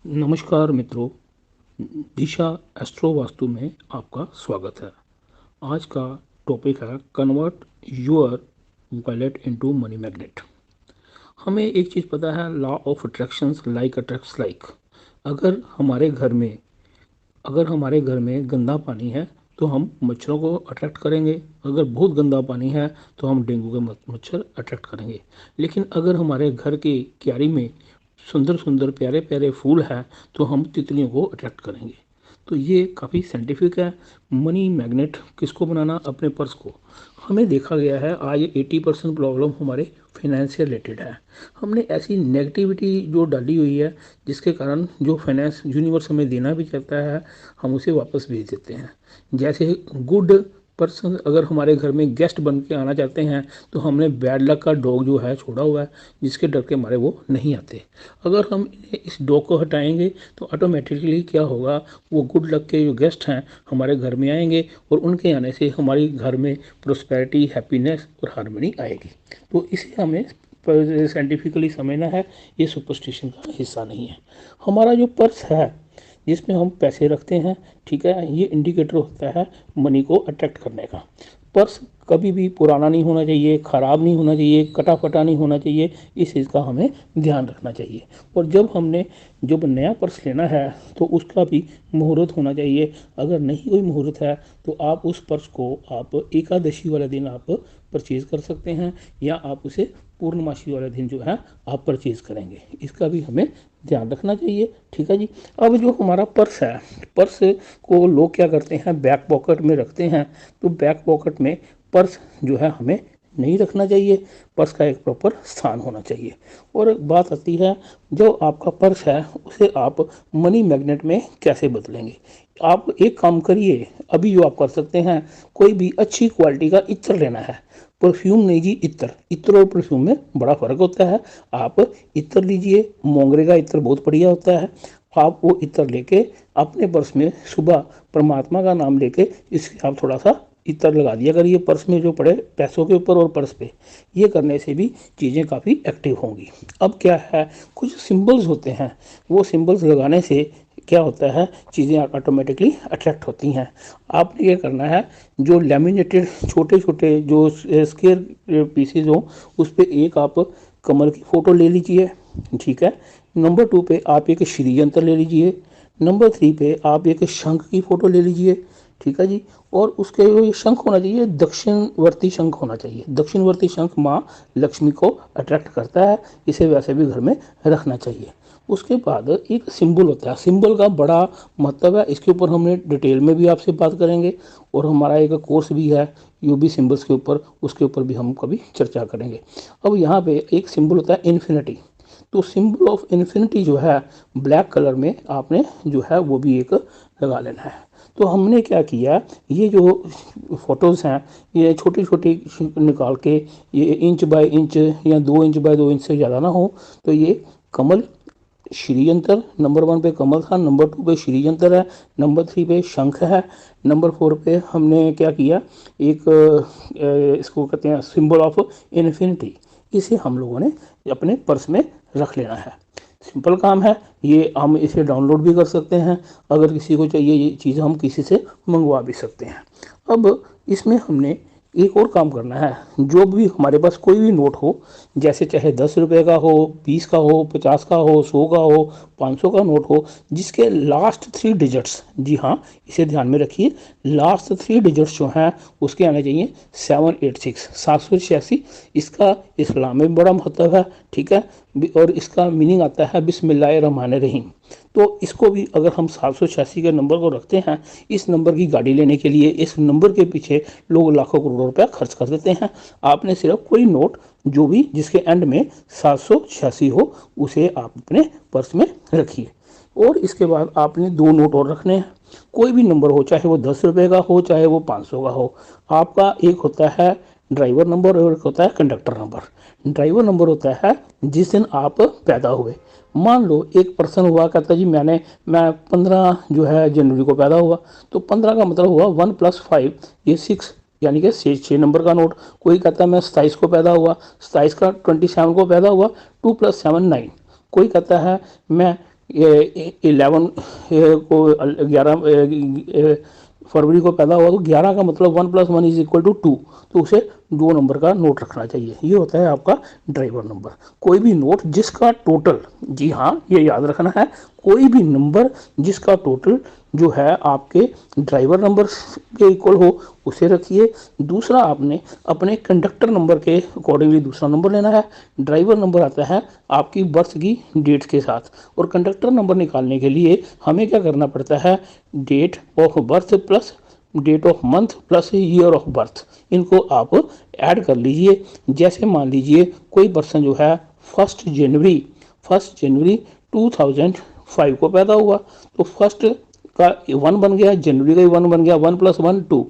नमस्कार मित्रों, दिशा एस्ट्रो वास्तु में आपका स्वागत है। आज का टॉपिक है convert your wallet into money magnet. हमें एक चीज़ पता है, law of attractions, like attracts like. अगर हमारे घर में अगर हमारे घर में गंदा पानी है तो हम मच्छरों को अट्रैक्ट करेंगे। अगर बहुत गंदा पानी है तो हम डेंगू के मच्छर अट्रैक्ट करेंगे। लेकिन अगर हमारे घर की क्यारी में सुंदर सुंदर प्यारे प्यारे फूल हैं तो हम तितलियों को अट्रैक्ट करेंगे। तो ये काफ़ी साइंटिफिक है। मनी मैग्नेट किसको बनाना? अपने पर्स को। हमें देखा गया है आज 80% प्रॉब्लम हमारे फाइनेंस से रिलेटेड है। हमने ऐसी नेगेटिविटी जो डाली हुई है जिसके कारण जो फाइनेंस यूनिवर्स हमें देना भी चाहता है हम उसे वापस भेज देते हैं। जैसे गुड पर्सन अगर हमारे घर में गेस्ट बन के आना चाहते हैं तो हमने बैड लक का डॉग जो है छोड़ा हुआ है, जिसके डर के मारे वो नहीं आते। अगर हम इस डॉग को हटाएंगे तो ऑटोमेटिकली क्या होगा, वो गुड लक के जो गेस्ट हैं हमारे घर में आएंगे और उनके आने से हमारे घर में प्रोस्पेरिटी, हैप्पीनेस और हार्मनी आएगी। तो इसे हमें साइंटिफिकली समझना है, ये सुपरस्टिशन का हिस्सा नहीं है। हमारा जो पर्स है जिसमें हम पैसे रखते हैं, ठीक है, ये इंडिकेटर होता है मनी को अट्रैक्ट करने का। पर्स कभी भी पुराना नहीं होना चाहिए, ख़राब नहीं होना चाहिए, कटा फटा नहीं होना चाहिए। इस चीज़ का हमें ध्यान रखना चाहिए। और जब नया पर्स लेना है तो उसका भी मुहूर्त होना चाहिए। अगर नहीं कोई मुहूर्त है तो आप उस पर्स को आप एकादशी वाले दिन आप परचेज़ कर सकते हैं, या आप उसे पूर्णमासी वाले दिन जो है आप परचेज़ करेंगे। इसका भी हमें ध्यान रखना चाहिए, ठीक है जी। अब जो हमारा पर्स है, पर्स को लोग क्या करते हैं, बैक पॉकेट में रखते हैं। तो बैक पॉकेट में पर्स जो है हमें नहीं रखना चाहिए। पर्स का एक प्रॉपर स्थान होना चाहिए। और बात आती है, जो आपका पर्स है उसे आप मनी मैग्नेट में कैसे बदलेंगे। आप एक काम करिए, अभी जो आप कर सकते हैं, कोई भी अच्छी क्वालिटी का इत्र लेना है। परफ्यूम नहीं जी, इत्र और परफ्यूम में बड़ा फ़र्क होता है। आप इत्र लीजिए, मोंगरे का इत्र बहुत बढ़िया होता है। आप वो इत्र लेके अपने पर्स में सुबह परमात्मा का नाम लेके इसके आप थोड़ा सा इत्र लगा दिया करिए पर्स में, जो पड़े पैसों के ऊपर और पर्स पे। ये करने से भी चीज़ें काफ़ी एक्टिव होंगी। अब क्या है, कुछ सिंबल्स होते हैं, वो सिंबल्स लगाने से क्या होता है, चीज़ें ऑटोमेटिकली अट्रैक्ट होती हैं। आपने ये करना है, जो लेमिनेटेड छोटे छोटे जो स्क्वायर पीसीज हों उस पर एक आप कमल की फ़ोटो ले लीजिए, ठीक है। नंबर 2 पे आप एक श्री यंत्र ले लीजिए। नंबर 3 पे आप एक शंख की फ़ोटो ले लीजिए, ठीक है जी। और उसके ये शंख होना चाहिए, दक्षिणवर्ती शंख होना चाहिए। दक्षिणवर्ती शंख माँ लक्ष्मी को अट्रैक्ट करता है, इसे वैसे भी घर में रखना चाहिए। उसके बाद एक सिंबल होता है, सिंबल का बड़ा महत्व है। इसके ऊपर हमने डिटेल में भी आपसे बात करेंगे और हमारा एक कोर्स भी है यूबी सिंबल्स के ऊपर, उसके ऊपर भी हम कभी चर्चा करेंगे। अब यहाँ पे एक सिंबल होता है इन्फिनिटी। तो सिंबल ऑफ इन्फिनिटी जो है ब्लैक कलर में आपने जो है वो भी एक लगा लेना है। तो हमने क्या किया, ये जो फोटोज़ हैं ये छोटी छोटी निकाल के, ये इंच बाय इंच या 2 इंच बाय 2 इंच से ज़्यादा ना हो, तो ये कमल श्री यंत्र, नंबर 1 पे कमल था, नंबर 2 पे श्री यंत्र है, नंबर 3 पे शंख है, नंबर 4 पे हमने क्या किया, एक इसको कहते हैं सिंबल ऑफ इन्फिनिटी। इसे हम लोगों ने अपने पर्स में रख लेना है। सिंपल काम है ये, हम इसे डाउनलोड भी कर सकते हैं। अगर किसी को चाहिए ये चीज़ हम किसी से मंगवा भी सकते हैं। अब इसमें हमने एक और काम करना है, जो भी हमारे पास कोई भी नोट हो, जैसे चाहे 10 रुपये का हो, 20 का हो, 50 का हो, 100 का हो, 500 का नोट हो, जिसके लास्ट 3 डिजिट्स, जी हाँ इसे ध्यान में रखिए, लास्ट 3 डिजिट्स जो हैं उसके आने चाहिए 786, 786। इसका इस्लाम में बड़ा महत्व है, ठीक है। और इसका मीनिंग आता है बिस्मिल्लाहिर रहमानिर रहीम। तो इसको भी अगर हम 786 के नंबर को रखते हैं, इस नंबर की गाड़ी लेने के लिए इस नंबर के पीछे लोग लाखों करोड़ों रुपया खर्च कर देते हैं। आपने सिर्फ कोई नोट जो भी जिसके एंड में 786 हो उसे आप अपने पर्स में रखिए। और इसके बाद आपने 2 नोट और रखने हैं। कोई भी नंबर हो, चाहे वो 10 रुपये का हो, चाहे वो 500 का हो। आपका एक होता है ड्राइवर नंबर और एक होता है कंडक्टर नंबर। ड्राइवर नंबर होता है जिस दिन आप पैदा हुए। मान लो एक पर्सन हुआ, कहता जी मैं 15 जो है जनवरी को पैदा हुआ, तो 15 का मतलब हुआ 1 + 5 ये 6, यानी कि 6 नंबर का नोट। कोई कहता है मैं 27 को पैदा हुआ, 27 का 27 को पैदा हुआ, 2 + 7 9। कोई कहता है मैं 11 को 11 फरवरी को पैदा हुआ तो 11 का मतलब 1+1 = 2, तो उसे 2 नंबर का नोट रखना चाहिए। ये होता है आपका ड्राइवर नंबर। कोई भी नोट जिसका टोटल, जी हाँ ये याद रखना है, कोई भी नंबर जिसका टोटल जो है आपके ड्राइवर नंबर के इक्वल हो उसे रखिए। दूसरा, आपने अपने कंडक्टर नंबर के अकॉर्डिंगली दूसरा नंबर लेना है। ड्राइवर नंबर आता है आपकी बर्थ की डेट के साथ, और कंडक्टर नंबर निकालने के लिए हमें क्या करना पड़ता है, date of birth plus date of month plus year of birth, इनको आप ऐड कर लीजिए। जैसे मान लीजिए कोई पर्सन जो है 1 जनवरी 2005 को पैदा हुआ, तो फर्स्ट का 1 बन गया, जनवरी का 1 बन गया, 1+1 2,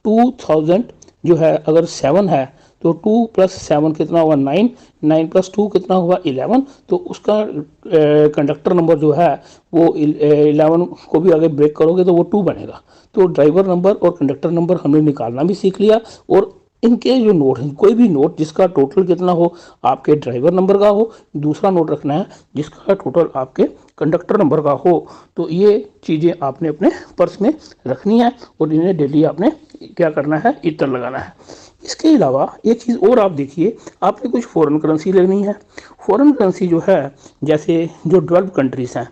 2000 जो है अगर 7 है तो 2+7 कितना हुआ 9, 9+2 कितना हुआ 11, तो उसका कंडक्टर नंबर जो है वो 11 को भी आगे ब्रेक करोगे तो वो 2 बनेगा। तो ड्राइवर नंबर और कंडक्टर नंबर हमने निकालना भी सीख लिया, और इनके जो नोट हैं, कोई भी नोट जिसका टोटल कितना हो आपके ड्राइवर नंबर का हो, दूसरा नोट रखना है जिसका टोटल आपके कंडक्टर नंबर का हो। तो ये चीज़ें आपने अपने पर्स में रखनी है, और इन्हें डेली आपने क्या करना है, इतर लगाना है। इसके अलावा एक चीज़ और आप देखिए, आपने कुछ फॉरेन करेंसी लेनी है। फॉरेन करेंसी जो है, जैसे जो डेवलप कंट्रीज़ हैं,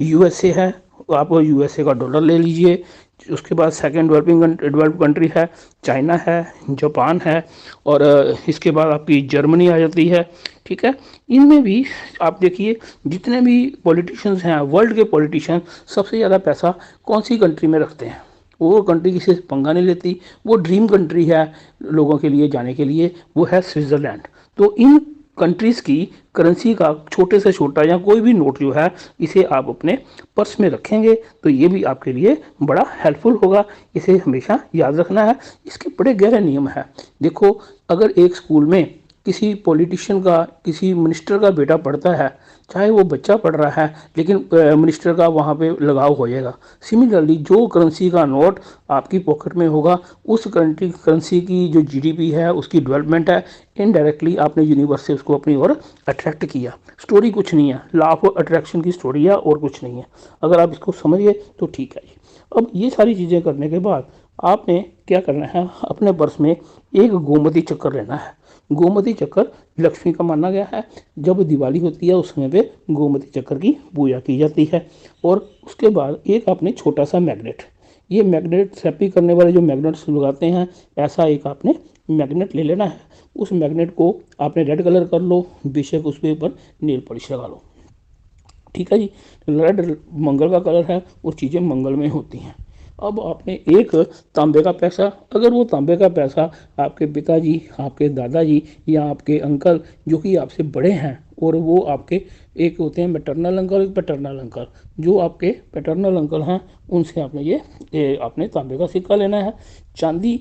यूएसए है, आप यूएसए का डॉलर ले लीजिए। उसके बाद सेकंड डेवलप कंट्री है चाइना है, जापान है, और इसके बाद आपकी जर्मनी आ जाती है। ठीक है, इनमें भी आप देखिए जितने भी पॉलिटिशियंस हैं, वर्ल्ड के पॉलिटिशियन सबसे ज़्यादा पैसा कौन सी कंट्री में रखते हैं, वो कंट्री किसी से पंगा नहीं लेती, वो ड्रीम कंट्री है लोगों के लिए जाने के लिए, वो है स्विट्ज़रलैंड। तो इन कंट्रीज़ की करेंसी का छोटे से छोटा या कोई भी नोट जो है, इसे आप अपने पर्स में रखेंगे तो ये भी आपके लिए बड़ा हेल्पफुल होगा। इसे हमेशा याद रखना है। इसके बड़े गहरे नियम हैं। देखो, अगर एक स्कूल में किसी पॉलिटिशियन का, किसी मिनिस्टर का बेटा पढ़ता है, चाहे वो बच्चा पढ़ रहा है लेकिन मिनिस्टर का वहाँ पे लगाव हो जाएगा। सिमिलरली जो करेंसी का नोट आपकी पॉकेट में होगा, उस करेंसी की जो जीडीपी है, उसकी डेवलपमेंट है, इनडायरेक्टली आपने यूनिवर्स से उसको अपनी ओर अट्रैक्ट किया। स्टोरी कुछ नहीं है, लॉ ऑफ अट्रैक्शन की स्टोरी है और कुछ नहीं है। अगर आप इसको समझिए तो ठीक है जी। अब ये सारी चीज़ें करने के बाद आपने क्या करना है, अपने पर्स में एक गोमती चक्कर लेना है। गोमती चक्कर लक्ष्मी का माना गया है। जब दिवाली होती है उस समय पे गोमती चक्कर की पूजा की जाती है। और उसके बाद एक आपने छोटा सा मैग्नेट, ये मैग्नेट थेरेपी करने वाले जो मैग्नेट्स लगाते हैं, ऐसा एक आपने मैग्नेट ले लेना है। उस मैग्नेट को आपने रेड कलर कर लो, बेशक उस पर ऊपर नेल पॉलिश लगा लो। ठीक है जी, रेड मंगल का कलर है और चीज़ें मंगल में होती हैं। अब आपने एक तांबे का पैसा, अगर वो तांबे का पैसा आपके पिताजी, आपके दादाजी या आपके अंकल जो कि आपसे बड़े हैं, और वो आपके एक होते हैं मैटरनल अंकल, एक पैटर्नल अंकल, जो आपके पैटर्नल अंकल हैं उनसे आपने ये आपने तांबे का सिक्का लेना है। चांदी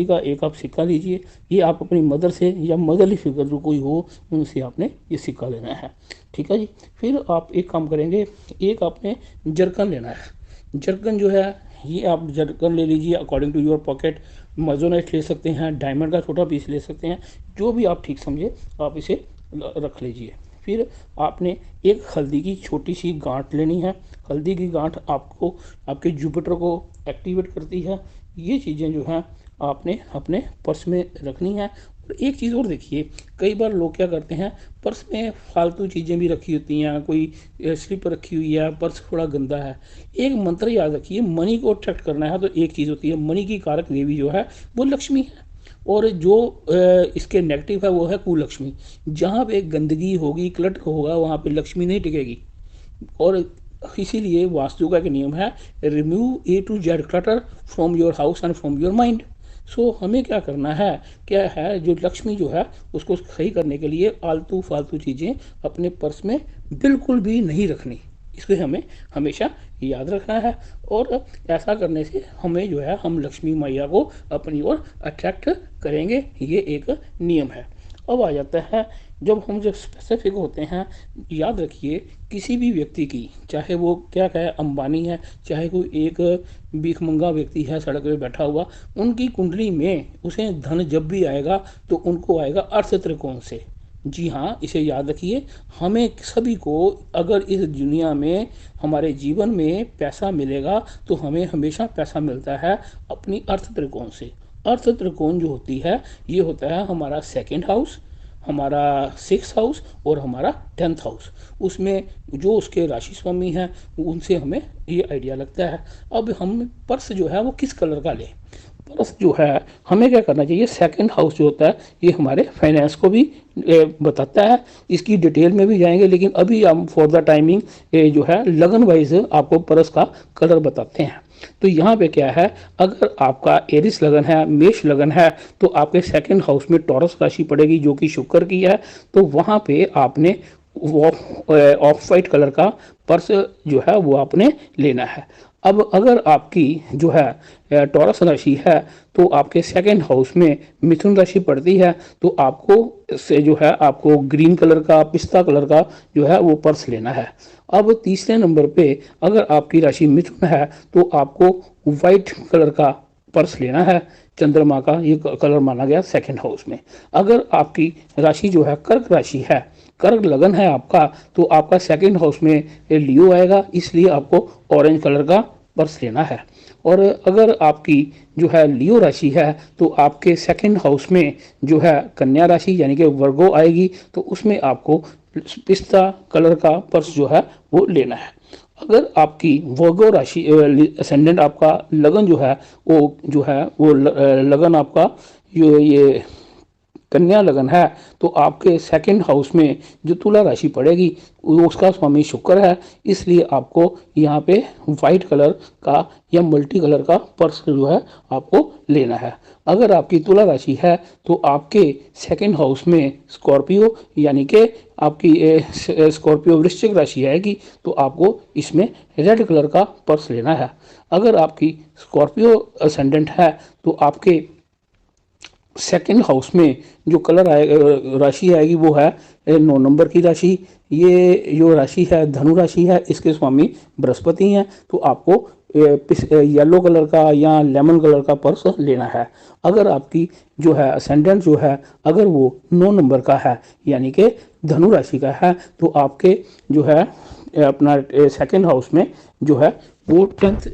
का एक आप सिक्का लीजिए। ये आप अपनी मदर से या मदरली फिगर जो कोई हो उनसे आपने ये सिक्का लेना है। ठीक है जी। फिर आप एक काम करेंगे, एक आपने जरकन लेना है। जरकन जो है, ये आप जरकन ले लीजिए अकॉर्डिंग टू योर पॉकेट। मजोनाइट ले सकते हैं, डायमंड का छोटा पीस ले सकते हैं, जो भी आप ठीक समझे आप इसे रख लीजिए। फिर आपने एक हल्दी की छोटी सी गांठ लेनी है। हल्दी की गांठ आपको आपके जुपिटर को एक्टिवेट करती है। ये चीज़ें जो हैं आपने अपने पर्स में रखनी है। और एक चीज़ और देखिए, कई बार लोग क्या करते हैं, पर्स में फालतू चीज़ें भी रखी होती हैं, कोई स्लिप रखी हुई है, पर्स थोड़ा गंदा है। एक मंत्र याद रखिए, मनी को अट्रैक्ट करना है तो एक चीज़ होती है, मनी की कारक देवी जो है वो लक्ष्मी है, और जो इसके नेगेटिव है वो है कुलक्ष्मी। जहाँ पे गंदगी होगी, क्लटर होगा, वहाँ पे लक्ष्मी नहीं टिकेगी। और इसीलिए वास्तु का एक नियम है, remove A to Z clutter from your house and from your mind. So हमें क्या करना है, क्या है, जो लक्ष्मी जो है उसको सही करने के लिए आलतू फालतू चीज़ें अपने पर्स में बिल्कुल भी नहीं रखनी। इसको हमें हमेशा याद रखना है, और ऐसा करने से हमें जो है, हम लक्ष्मी मैया को अपनी ओर अट्रैक्ट करेंगे। ये एक नियम है। अब आ जाता है, जब स्पेसिफिक होते हैं, याद रखिए किसी भी व्यक्ति की, चाहे वो क्या कहे अंबानी है, चाहे कोई एक भीखमंगा व्यक्ति है सड़क पे बैठा हुआ, उनकी कुंडली में उसे धन जब भी आएगा तो उनको आएगा अर्थ त्रिकोण से। जी हाँ, इसे याद रखिए। हमें सभी को अगर इस दुनिया में हमारे जीवन में पैसा मिलेगा तो हमें हमेशा पैसा मिलता है अपनी अर्थ त्रिकोण से। अर्थ त्रिकोण जो होती है ये होता है हमारा सेकंड हाउस, हमारा सिक्स हाउस और हमारा 10th हाउस। उसमें जो उसके राशि स्वामी हैं उनसे हमें ये आइडिया लगता है। अब हम पर्स जो है वो किस कलर का लें। पर्स जो है हमें क्या करना चाहिए, सेकंड हाउस जो होता है ये हमारे फाइनेंस को भी बताता है। इसकी डिटेल में भी जाएंगे, लेकिन अभी हम फॉर द टाइमिंग जो है लगन वाइज आपको पर्स का कलर बताते हैं। तो यहाँ पे क्या है, अगर आपका एरिस लगन है, मेष लगन है, तो आपके सेकंड हाउस में टॉरस राशि पड़ेगी जो कि शुक्र की है। तो वहाँ पे आपने ऑफ वाइट कलर का पर्स जो है वो आपने लेना है। अब अगर आपकी जो है टॉरस राशि है तो आपके सेकंड हाउस में मिथुन राशि पड़ती है, तो आपको से जो है आपको ग्रीन कलर का, पिस्ता कलर का जो है वो पर्स लेना है। अब तीसरे नंबर पे अगर आपकी राशि मिथुन है तो आपको वाइट कलर का पर्स लेना है। चंद्रमा का ये कलर माना गया सेकंड हाउस में। अगर आपकी राशि जो है कर्क राशि है, कर्क लगन है आपका, तो आपका सेकंड हाउस में लियो आएगा, इसलिए आपको ऑरेंज कलर का पर्स लेना है। और अगर आपकी जो है लियो राशि है तो आपके सेकंड हाउस में जो है कन्या राशि यानी कि वर्गो आएगी, तो उसमें आपको पिस्ता कलर का पर्स जो है वो लेना है। अगर आपकी वर्गो राशि असेंडेंट आपका लगन जो है वो लगन आपका ये कन्या लगन है, तो आपके सेकंड हाउस में जो तुला राशि पड़ेगी उसका स्वामी शुक्र है, इसलिए आपको यहाँ पे वाइट कलर का या मल्टी कलर का पर्स जो है आपको लेना है। अगर आपकी तुला राशि है तो आपके सेकंड हाउस में स्कॉर्पियो यानी कि आपकी स्कॉर्पियो वृश्चिक राशि आएगी, तो आपको इसमें रेड कलर का पर्स लेना है। अगर आपकी स्कॉर्पियो असेंडेंट है तो आपके सेकंड हाउस में जो कलर आए राशि आएगी वो है 9 नंबर की राशि। ये जो राशि है धनु राशि है, इसके स्वामी बृहस्पति हैं, तो आपको येलो कलर का या लेमन कलर का पर्स लेना है। अगर आपकी जो है असेंडेंट जो है अगर वो 9 नंबर का है यानी कि धनु राशि का है, तो आपके जो है अपना सेकंड हाउस में जो है वो 10th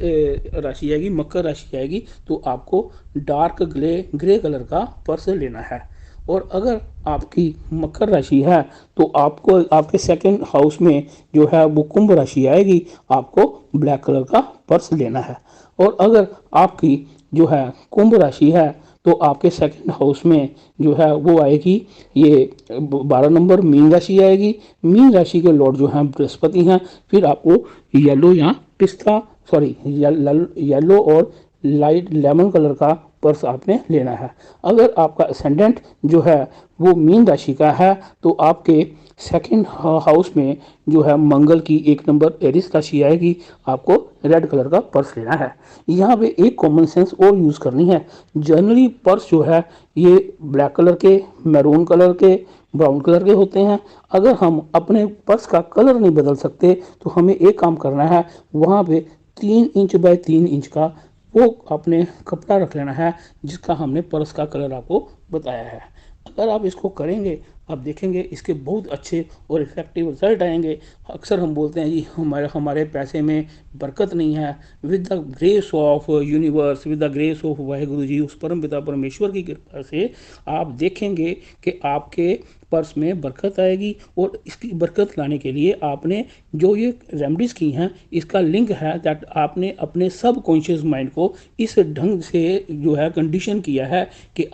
राशि आएगी, मकर राशि आएगी, तो आपको डार्क ग्रे कलर का पर्स लेना है। और अगर आपकी मकर राशि है तो आपको आपके सेकंड हाउस में जो है वो कुंभ राशि आएगी, आपको ब्लैक कलर का पर्स लेना है। और अगर आपकी जो है कुंभ राशि है तो आपके सेकंड हाउस में जो है वो आएगी ये 12 नंबर मीन राशि आएगी। मीन राशि के लॉर्ड जो हैं बृहस्पति हैं। फिर आपको येलो या पिस्ता येलो और लाइट लेमन कलर का पर्स आपने लेना है। अगर आपका असेंडेंट जो है वो मीन राशि का है तो आपके सेकंड हाउस में जो है मंगल की 1 नंबर एरिस राशि आएगी, आपको रेड कलर का पर्स लेना है। यहाँ पे एक कॉमन सेंस और यूज़ करनी है। जनरली पर्स जो है ये ब्लैक कलर के, मैरून कलर के, ब्राउन कलर के होते हैं। अगर हम अपने पर्स का कलर नहीं बदल सकते तो हमें एक काम करना है, वहाँ पे 3 इंच बाय 3 इंच का वो अपने कपड़ा रख लेना है जिसका हमने पर्स का कलर आपको बताया है। अगर आप इसको करेंगे आप देखेंगे इसके बहुत अच्छे और इफेक्टिव रिजल्ट आएंगे। अक्सर हम बोलते हैं जी हमारे पैसे में बरकत नहीं है। With the grace of universe, with the grace of Waheguru ji, उस परम पिता परमेश्वर की कृपा से आप देखेंगे कि आपके पर्स में बरकत आएगी। और इसकी बरकत लाने के लिए आपने जो ये रेमेडीज़ की हैं इसका लिंक है दैट आपने अपने सब कॉन्शियस माइंड को इस ढंग से जो है कंडीशन किया है कि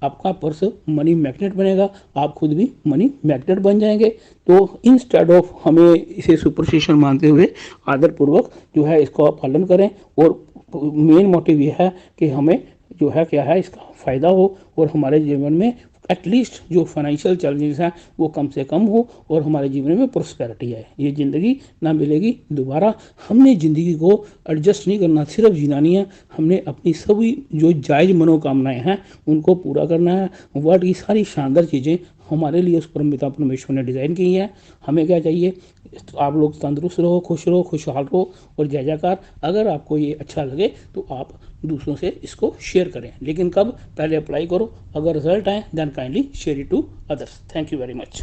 आपका पर्स मनी मैग्नेट बनेगा, आप खुद भी मनी मैग्नेट बन जाएंगे। तो इंस्टेड ऑफ हमें इसे सुपरस्टिशन मानते हुए आदरपूर्वक जो है इसका पालन करें। और मेन मोटिव ये है कि हमें जो है क्या है इसका फ़ायदा हो और हमारे जीवन में एटलीस्ट जो फाइनेंशियल चैलेंजेस हैं वो कम से कम हो और हमारे जीवन में प्रोस्पेरिटी आए। ये ज़िंदगी ना मिलेगी दोबारा। हमने ज़िंदगी को एडजस्ट नहीं करना, सिर्फ जीना नहीं है। हमने अपनी सभी जो जायज़ मनोकामनाएं हैं उनको पूरा करना है। वर्ल्ड की सारी शानदार चीज़ें हमारे लिए उस परमपिता परमेश्वर ने डिज़ाइन की है। हमें क्या चाहिए, आप लोग तंदुरुस्त रहो, खुशहाल रहो और जय जयकार। अगर आपको ये अच्छा लगे तो आप दूसरों से इसको शेयर करें, लेकिन कब, पहले अप्लाई करो, अगर रिजल्ट आए then kindly share it to others. Thank you very much.